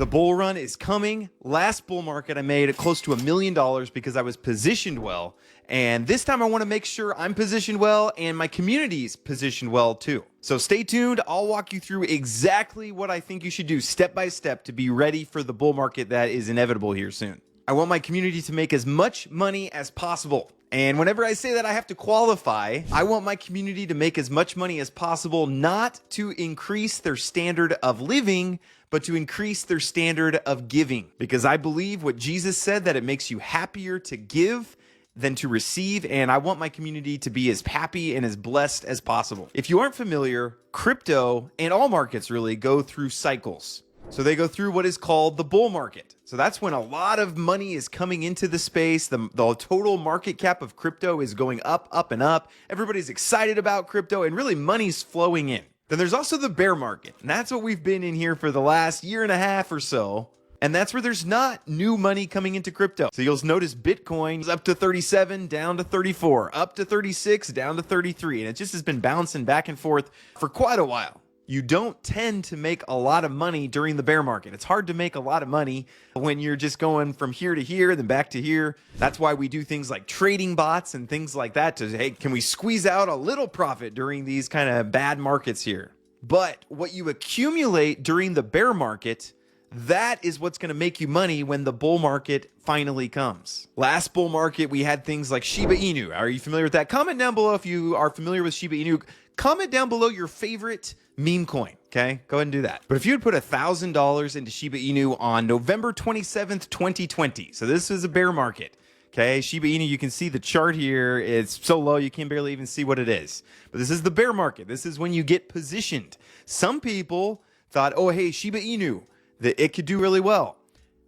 The bull run is coming. Last bull market, I made close to $1 million because I was positioned well. And this time I want to make sure I'm positioned well and my community's positioned well too. So stay tuned. I'll walk you through exactly what I think you should do step by step to be ready for the bull market that is inevitable here soon. I want my community to make as much money as possible. And whenever I say that, I have to qualify. I want my community to make as much money as possible, not to increase their standard of living, but to increase their standard of giving. Because I believe what Jesus said, that it makes you happier to give than to receive. And I want my community to be as happy and as blessed as possible. If you aren't familiar, crypto and all markets really go through cycles. So they go through what is called the bull market. So that's when a lot of money is coming into the space. The total market cap of crypto is going up, up, and up. Everybody's excited about crypto and really money's flowing in. Then there's also the bear market. And that's what we've been in here for the last year and a half or so. And that's where there's not new money coming into crypto. So you'll notice Bitcoin is up to 37, down to 34, up to 36, down to 33. And it just has been bouncing back and forth for quite a while. You don't tend to make a lot of money during the bear market. It's hard to make a lot of money when you're just going from here to here, then back to here. That's why we do things like trading bots and things like that to, hey, can we squeeze out a little profit during these kind of bad markets here? But what you accumulate during the bear market, that is what's going to make you money when the bull market finally comes. Last bull market, we had things like Shiba Inu. Are you familiar with that? Comment down below if you are familiar with Shiba Inu. Comment down below your favorite meme coin, okay? Go ahead and do that. But if you had put $1,000 into Shiba Inu on November 27th, 2020, so this is a bear market, okay? Shiba Inu, you can see the chart here. It's so low, you can barely even see what it is. But this is the bear market. This is when you get positioned. Some people thought, oh, hey, Shiba Inu, that it could do really well.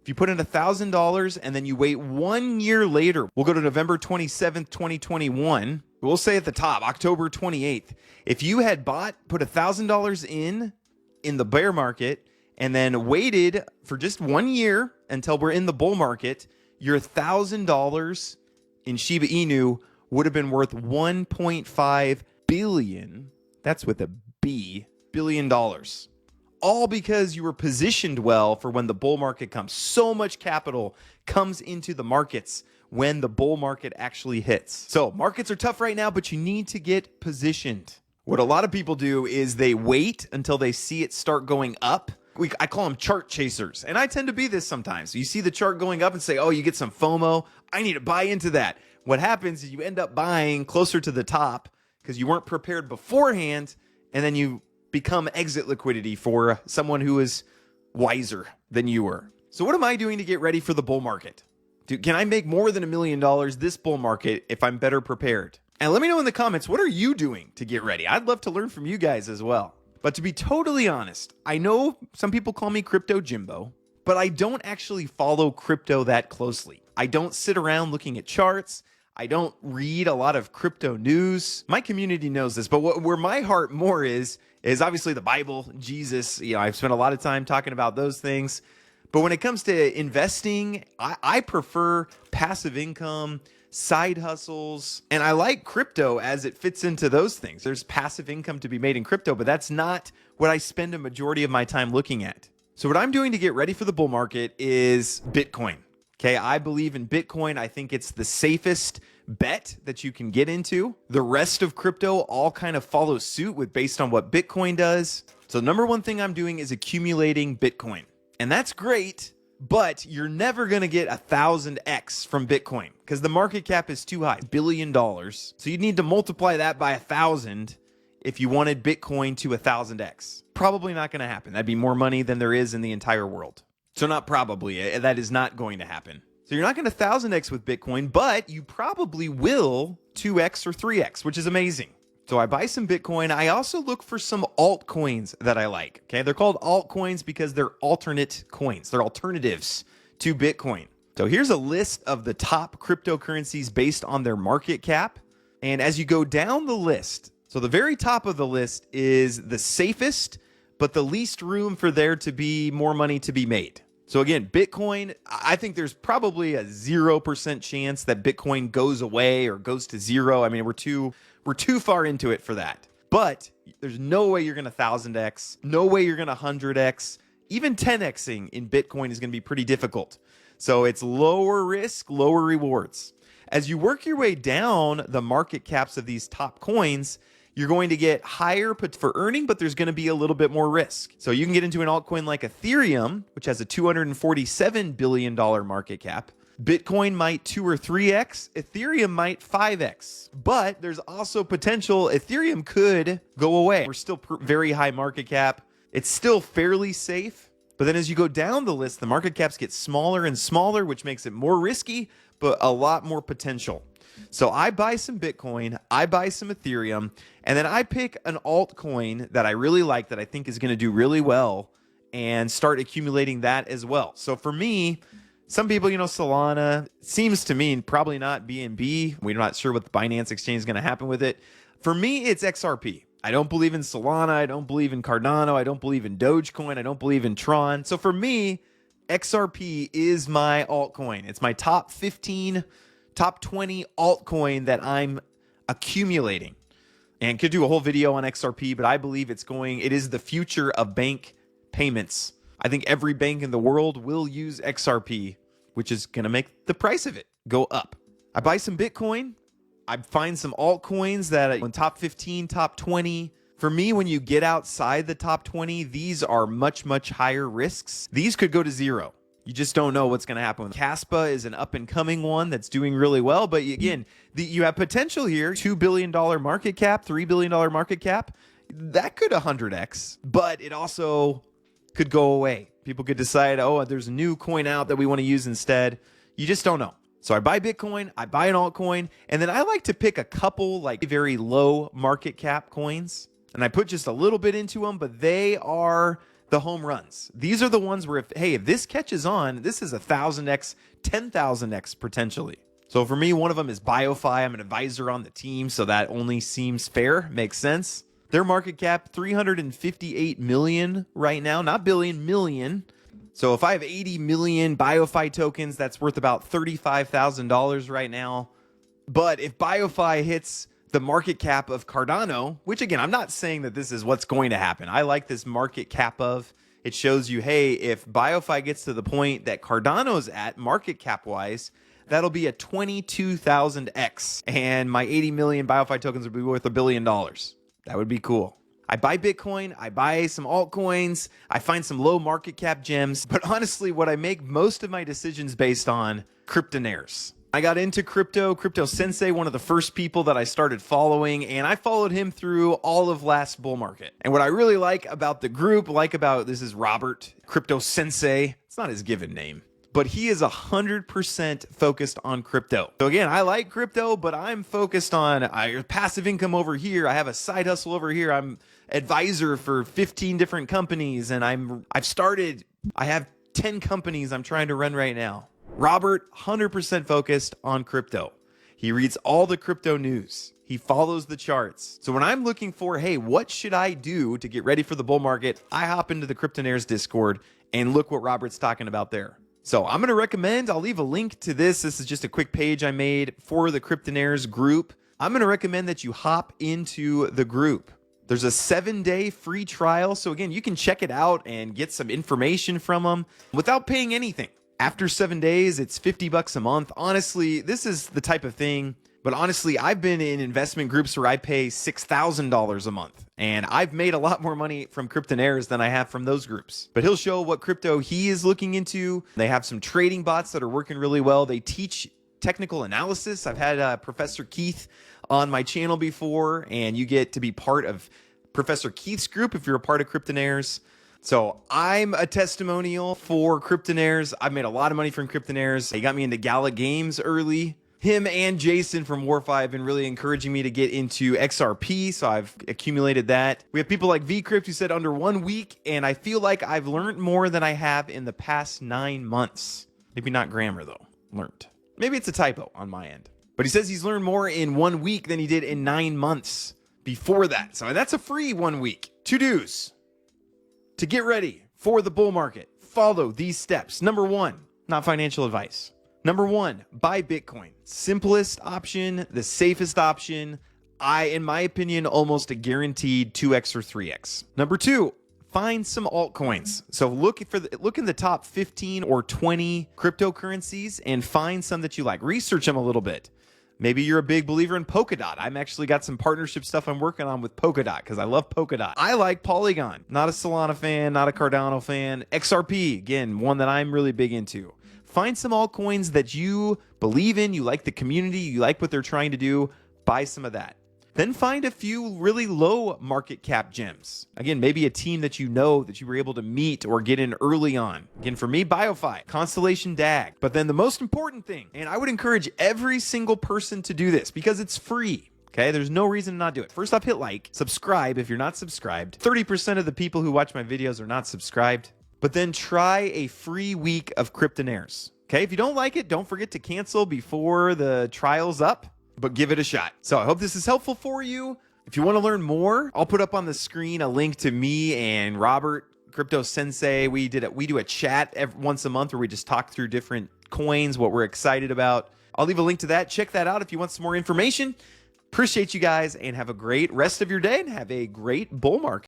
If you put in $1,000 and then you wait 1 year later, we'll go to November 27th, 2021. We'll say at the top, October 28th. If you had put $1,000 in the bear market and then waited for just 1 year until we're in the bull market, your $1,000 in Shiba Inu would have been worth 1.5 billion. That's with a B, billion dollars. All because you were positioned well for when the bull market comes. So much capital comes into the markets when the bull market actually hits. So markets are tough right now, but you need to get positioned. What a lot of people do is they wait until they see it start going up. I call them chart chasers, and I tend to be this sometimes. You see the chart going up and say, oh, you get some FOMO. I need to buy into that. What happens is you end up buying closer to the top because you weren't prepared beforehand, and then you become exit liquidity for someone who is wiser than you were. So what am I doing to get ready for the bull market? Can I make more than $1 million this bull market if I'm better prepared? And let me know in the comments, what are you doing to get ready? I'd love to learn from you guys as well. But to be totally honest, I know some people call me Crypto Jimbo, but I don't actually follow crypto that closely. I don't sit around looking at charts. I don't read a lot of crypto news. My community knows this, but where my heart more is obviously the Bible, Jesus. You know, I've spent a lot of time talking about those things. But when it comes to investing, I prefer passive income, side hustles, and I like crypto as it fits into those things. There's passive income to be made in crypto, but that's not what I spend a majority of my time looking at. So what I'm doing to get ready for the bull market is Bitcoin. Okay, I believe in Bitcoin. I think it's the safest bet that you can get into. The rest of crypto all kind of follow suit based on what Bitcoin does. So the number one thing I'm doing is accumulating Bitcoin. And that's great, but you're never going to get 1,000x from Bitcoin because the market cap is too high, $1 billion. So you'd need to multiply that by 1,000 if you wanted Bitcoin to 1,000x. Probably not going to happen. That'd be more money than there is in the entire world. So not probably, that is not going to happen. So you're not going to 1,000x with Bitcoin, but you probably will 2x or 3x, which is amazing. So I buy some Bitcoin. I also look for some altcoins that I like. Okay, they're called altcoins because they're alternate coins. They're alternatives to Bitcoin. So here's a list of the top cryptocurrencies based on their market cap. And as you go down the list, so the very top of the list is the safest, but the least room for there to be more money to be made. So again, Bitcoin, I think there's probably a 0% chance that Bitcoin goes away or goes to zero. I mean, we're too far into it for that. But there's no way you're going to 1,000x, no way you're going to 100x. even 10xing in Bitcoin is going to be pretty difficult. So it's lower risk, lower rewards. As you work your way down the market caps of these top coins, you're going to get higher for earning, but there's going to be a little bit more risk. So you can get into an altcoin like Ethereum, which has a $247 billion market cap. Bitcoin might 2 or 3x, Ethereum might 5x, but there's also potential Ethereum could go away. We're still very high market cap. It's still fairly safe, but then as you go down the list, the market caps get smaller and smaller, which makes it more risky, but a lot more potential. So I buy some Bitcoin, I buy some Ethereum, and then I pick an altcoin that I really like that I think is going to do really well and start accumulating that as well. So for me, some people, Solana seems to me probably not BNB. We're not sure what the Binance exchange is going to happen with it. For me, it's XRP. I don't believe in Solana. I don't believe in Cardano. I don't believe in Dogecoin. I don't believe in Tron. So for me, XRP is my altcoin. It's my top 15, top 20 altcoin that I'm accumulating. And could do a whole video on XRP, but I believe it is the future of bank payments. I think every bank in the world will use XRP, which is going to make the price of it go up. I buy some Bitcoin. I find some altcoins that are in top 15, top 20. For me, when you get outside the top 20, these are much, much higher risks. These could go to zero. You just don't know what's going to happen. Caspa is an up-and-coming one that's doing really well. But again, you have potential here. $2 billion market cap, $3 billion market cap. That could 100x. But it also could go away. People could decide, oh, there's a new coin out that we want to use instead. You just don't know. So I buy Bitcoin, I buy an altcoin, and then I like to pick a couple like very low market cap coins. And I put just a little bit into them, but they are the home runs. These are the ones where if this catches on, this is 1,000x, 10,000x potentially. So for me, one of them is BioFi. I'm an advisor on the team, so that only seems fair, makes sense. Their market cap, 358 million right now, not billion, million. So if I have 80 million BioFi tokens, that's worth about $35,000 right now. But if BioFi hits the market cap of Cardano, which again, I'm not saying that this is what's going to happen. I like this market cap of, it shows you, hey, if BioFi gets to the point that Cardano's at market cap wise, that'll be a 22,000x. And my 80 million BioFi tokens would be worth $1 billion. That would be cool. I buy Bitcoin, I buy some altcoins, I find some low market cap gems, but honestly, what I make most of my decisions based on Cryptonaires. I got into Crypto Sensei, one of the first people that I started following, and I followed him through all of last bull market. And what I really like about the group, this is Robert, Crypto Sensei, it's not his given name, but he is 100% focused on crypto. So again, I like crypto, but I'm focused on passive income over here. I have a side hustle over here. I'm advisor for 15 different companies, and I have 10 companies I'm trying to run right now. Robert, 100% focused on crypto. He reads all the crypto news. He follows the charts. So when I'm looking for, hey, what should I do to get ready for the bull market? I hop into the Cryptonaires Discord and look what Robert's talking about there. So I'm going to recommend, I'll leave a link to this. This is just a quick page I made for the Cryptonaires group. I'm going to recommend that you hop into the group. There's a 7-day free trial. So again, you can check it out and get some information from them without paying anything. After 7 days, it's $50 a month. Honestly, this is the type of thing. But honestly, I've been in investment groups where I pay $6,000 a month. And I've made a lot more money from Cryptonaires than I have from those groups. But he'll show what crypto he is looking into. They have some trading bots that are working really well. They teach technical analysis. I've had Professor Keith on my channel before, and you get to be part of Professor Keith's group if you're a part of Cryptonaires. So I'm a testimonial for Cryptonaires. I've made a lot of money from Cryptonaires. They got me into Gala Games early. Him and Jason from Warfi have been really encouraging me to get into XRP, so I've accumulated that. We have people like VCrypt who said under 1 week, and I feel like I've learned more than I have in the past 9 months. Maybe not grammar, though. Learned. Maybe it's a typo on my end. But he says he's learned more in 1 week than he did in 9 months before that. So that's a free 1 week. To-dos. To get ready for the bull market, follow these steps. Number 1, not financial advice. Number 1, buy Bitcoin. Simplest option, the safest option. In my opinion, almost a guaranteed 2x or 3x. Number 2, find some altcoins. So look in the top 15 or 20 cryptocurrencies and find some that you like. Research them a little bit. Maybe you're a big believer in Polkadot. I'm actually got some partnership stuff I'm working on with Polkadot because I love Polkadot. I like Polygon. Not a Solana fan, not a Cardano fan. XRP, again, one that I'm really big into. Find some altcoins that you believe in, you like the community, you like what they're trying to do, buy some of that. Then find a few really low market cap gems. Again, maybe a team that you know that you were able to meet or get in early on. Again, for me, BioFi, Constellation DAG. But then the most important thing, and I would encourage every single person to do this because it's free. Okay, there's no reason to not do it. First off, hit like, subscribe if you're not subscribed. 30% of the people who watch my videos are not subscribed. But then try a free week of Cryptonaires. Okay, if you don't like it, don't forget to cancel before the trial's up. But give it a shot. So I hope this is helpful for you. If you want to learn more, I'll put up on the screen a link to me and Robert, Crypto Sensei. We do a chat once a month where we just talk through different coins, what we're excited about. I'll leave a link to that. Check that out if you want some more information. Appreciate you guys and have a great rest of your day and have a great bull market.